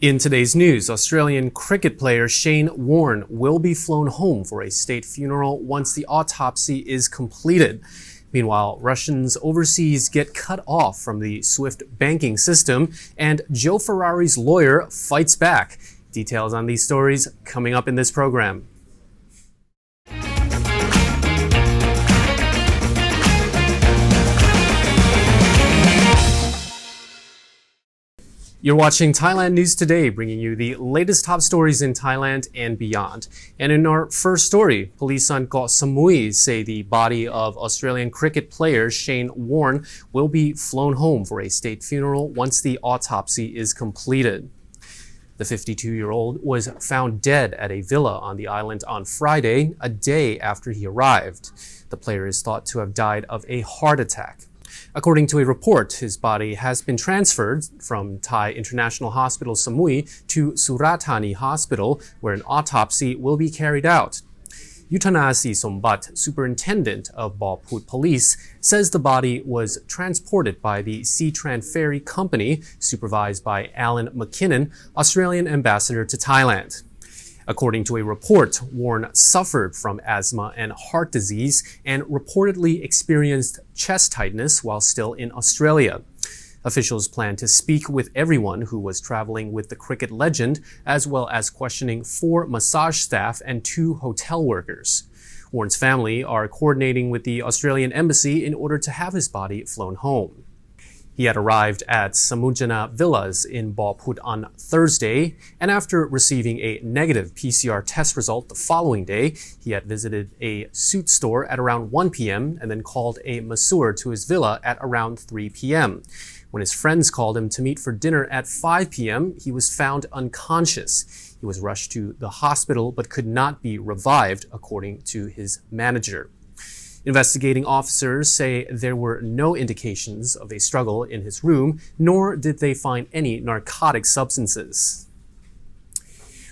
In today's news, Australian cricket player Shane Warne will be flown home for a state funeral once the autopsy is completed. Meanwhile, Russians overseas get cut off from the SWIFT banking system, and Joe Ferrari's lawyer fights back. Details on these stories coming up in this program. You're watching Thailand News Today, bringing you the latest top stories in Thailand and beyond. And in our first story, police on Koh Samui say the body of Australian cricket player Shane Warne will be flown home for a state funeral once the autopsy is completed. The 52-year-old was found dead at a villa on the island on Friday, a day after he arrived. The player is thought to have died of a heart attack. According to a report, his body has been transferred from Thai International Hospital Samui to Surathani Hospital, where an autopsy will be carried out. Yutanasi Sombat, superintendent of Bawput Police, says the body was transported by the Seatran Ferry Company, supervised by Alan McKinnon, Australian ambassador to Thailand. According to a report, Warne suffered from asthma and heart disease and reportedly experienced chest tightness while still in Australia. Officials plan to speak with everyone who was traveling with the cricket legend, as well as questioning 4 massage staff and 2 hotel workers. Warne's family are coordinating with the Australian embassy in order to have his body flown home. He had arrived at Samujana Villas in Bawput on Thursday, and after receiving a negative PCR test result the following day, he had visited a suit store at around 1 p.m. and then called a masseur to his villa at around 3 p.m. When his friends called him to meet for dinner at 5 p.m., he was found unconscious. He was rushed to the hospital but could not be revived, according to his manager. Investigating officers say there were no indications of a struggle in his room, nor did they find any narcotic substances.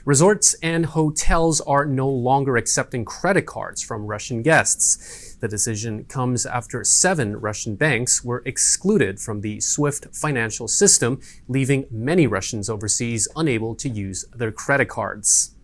Resorts and hotels are no longer accepting credit cards from Russian guests. The decision comes after 7 Russian banks were excluded from the SWIFT financial system, leaving many Russians overseas unable to use their credit cards.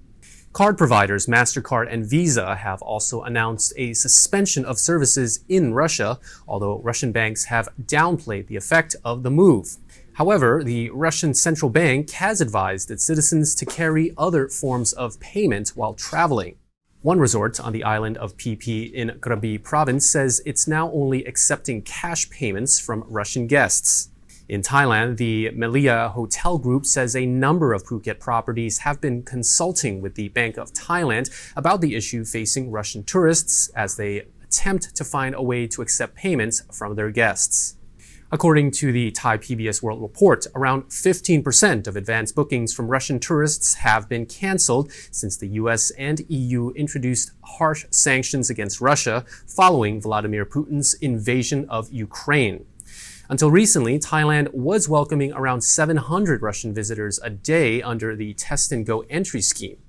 Card providers Mastercard and Visa have also announced a suspension of services in Russia, although Russian banks have downplayed the effect of the move. However, the Russian central bank has advised its citizens to carry other forms of payment while traveling. One resort on the island of Phi Phi in Krabi province says it's now only accepting cash payments from Russian guests. In Thailand, the Melia Hotel Group says a number of Phuket properties have been consulting with the Bank of Thailand about the issue facing Russian tourists as they attempt to find a way to accept payments from their guests. According to the Thai PBS World Report, around 15% of advance bookings from Russian tourists have been canceled since the US and EU introduced harsh sanctions against Russia following Vladimir Putin's invasion of Ukraine. Until recently, Thailand was welcoming around 700 Russian visitors a day under the Test and Go entry scheme.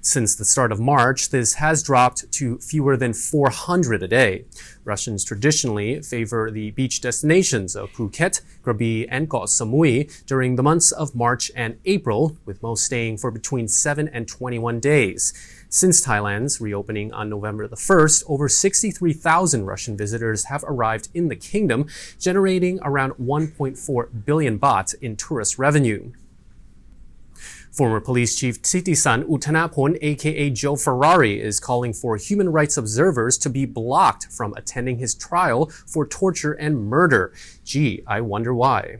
Since the start of March, this has dropped to fewer than 400 a day. Russians traditionally favor the beach destinations of Phuket, Krabi, and Koh Samui during the months of March and April, with most staying for between 7 and 21 days. Since Thailand's reopening on November the 1st, over 63,000 Russian visitors have arrived in the kingdom, generating around 1.4 billion baht in tourist revenue. Former police chief Thitisan Uttanapon, aka Joe Ferrari, is calling for human rights observers to be blocked from attending his trial for torture and murder. Gee, I wonder why.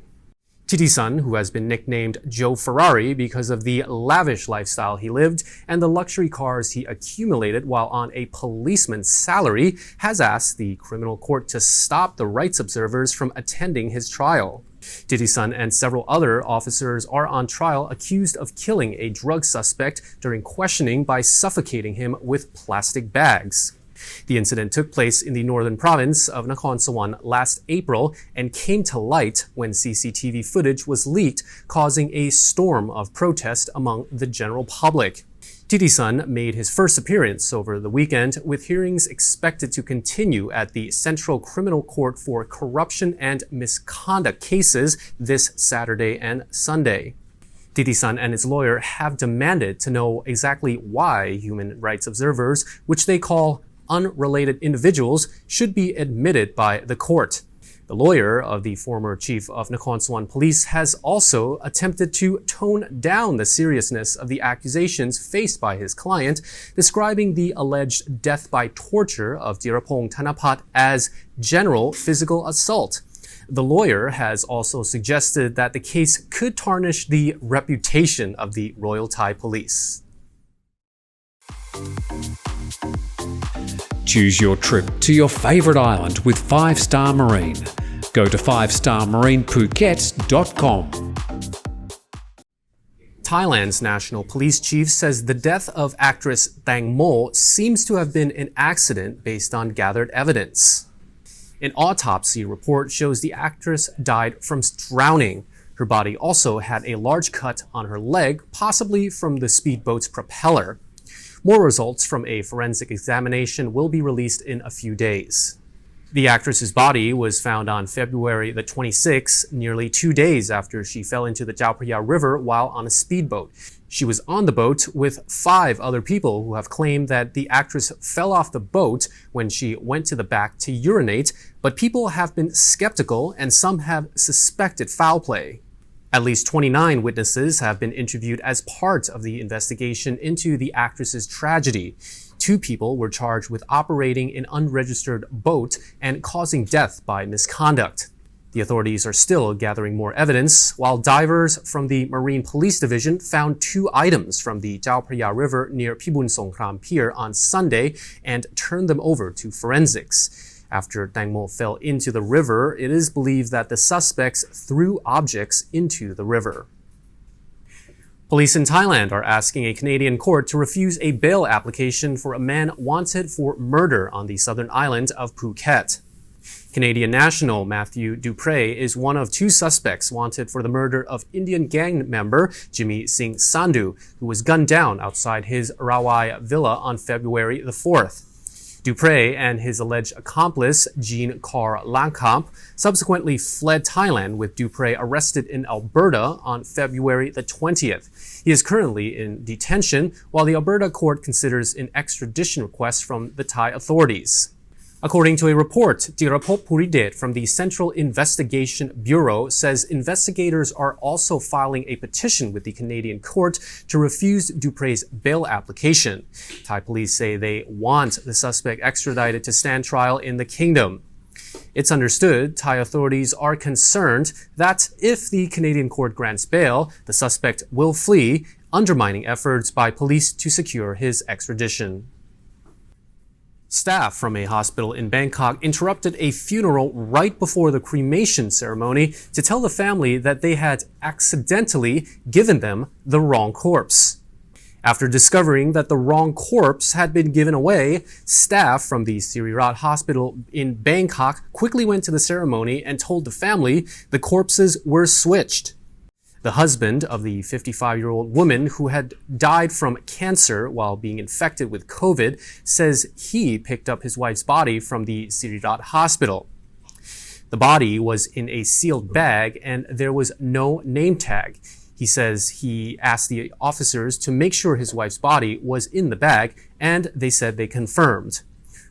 Thitisan, who has been nicknamed Joe Ferrari because of the lavish lifestyle he lived and the luxury cars he accumulated while on a policeman's salary, has asked the criminal court to stop the rights observers from attending his trial. Thitisan and several other officers are on trial accused of killing a drug suspect during questioning by suffocating him with plastic bags. The incident took place in the northern province of Nakhon Sawan last April and came to light when CCTV footage was leaked, causing a storm of protest among the general public. Thitisan made his first appearance over the weekend, with hearings expected to continue at the Central Criminal Court for corruption and misconduct cases this Saturday and Sunday. Titisan and his lawyer have demanded to know exactly why human rights observers, which they call unrelated individuals, should be admitted by the court. The lawyer of the former chief of Nakhon Sawan Police has also attempted to tone down the seriousness of the accusations faced by his client, describing the alleged death by torture of Dirapong Thanapat as general physical assault. The lawyer has also suggested that the case could tarnish the reputation of the Royal Thai Police. Choose your trip to your favourite island with 5-Star Marine. Go to 5starmarinephuket.com. Thailand's national police chief says the death of actress Tangmo seems to have been an accident based on gathered evidence. An autopsy report shows the actress died from drowning. Her body also had a large cut on her leg, possibly from the speedboat's propeller. More results from a forensic examination will be released in a few days. The actress's body was found on February the 26th, nearly 2 days after she fell into the Chao Phraya River while on a speedboat. She was on the boat with 5 other people who have claimed that the actress fell off the boat when she went to the back to urinate, but people have been skeptical and some have suspected foul play. At least 29 witnesses have been interviewed as part of the investigation into the actress's tragedy. 2 people were charged with operating an unregistered boat and causing death by misconduct. The authorities are still gathering more evidence, while divers from the Marine Police Division found 2 items from the Chao Phraya River near Pibun Songkhram Pier on Sunday and turned them over to forensics. After Tangmo fell into the river, it is believed that the suspects threw objects into the river. Police in Thailand are asking a Canadian court to refuse a bail application for a man wanted for murder on the southern island of Phuket. Canadian national Matthew Dupre is one of 2 suspects wanted for the murder of Indian gang member Jimmy Singh Sandhu, who was gunned down outside his Rawai villa on February the 4th. Dupre and his alleged accomplice, Jean Kaur Langkamp, subsequently fled Thailand, with Dupre arrested in Alberta on February the 20th. He is currently in detention, while the Alberta court considers an extradition request from the Thai authorities. According to a report, Tirapop Puridet from the Central Investigation Bureau says investigators are also filing a petition with the Canadian court to refuse Dupre's bail application. Thai police say they want the suspect extradited to stand trial in the kingdom. It's understood Thai authorities are concerned that if the Canadian court grants bail, the suspect will flee, undermining efforts by police to secure his extradition. Staff from a hospital in Bangkok interrupted a funeral right before the cremation ceremony to tell the family that they had accidentally given them the wrong corpse. After discovering that the wrong corpse had been given away, staff from the Sirirat Hospital in Bangkok quickly went to the ceremony and told the family the corpses were switched. The husband of the 55-year-old woman who had died from cancer while being infected with COVID says he picked up his wife's body from the Sirirat Hospital. The body was in a sealed bag and there was no name tag. He says he asked the officers to make sure his wife's body was in the bag, and they said they confirmed.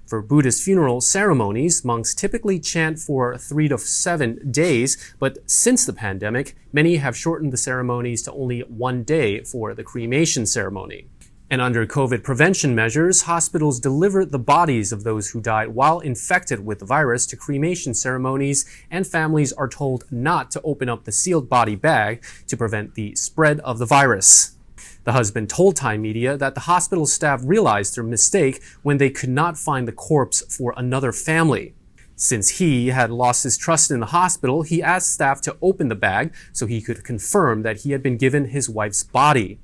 For Buddhist funeral ceremonies, monks typically chant for 3 to 7 days, but since the pandemic, many have shortened the ceremonies to only 1 day for the cremation ceremony. And under COVID prevention measures, hospitals deliver the bodies of those who died while infected with the virus to cremation ceremonies, and families are told not to open up the sealed body bag to prevent the spread of the virus. The husband told Thai media that the hospital staff realized their mistake when they could not find the corpse for another family. Since he had lost his trust in the hospital, he asked staff to open the bag so he could confirm that he had been given his wife's body.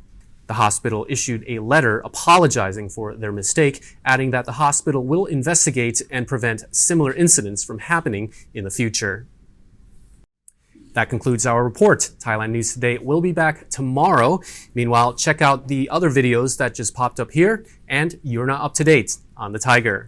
The hospital issued a letter apologizing for their mistake, adding that the hospital will investigate and prevent similar incidents from happening in the future. That concludes our report. Thailand News Today will be back tomorrow. Meanwhile, check out the other videos that just popped up here, and you're not up to date on the Thaiger.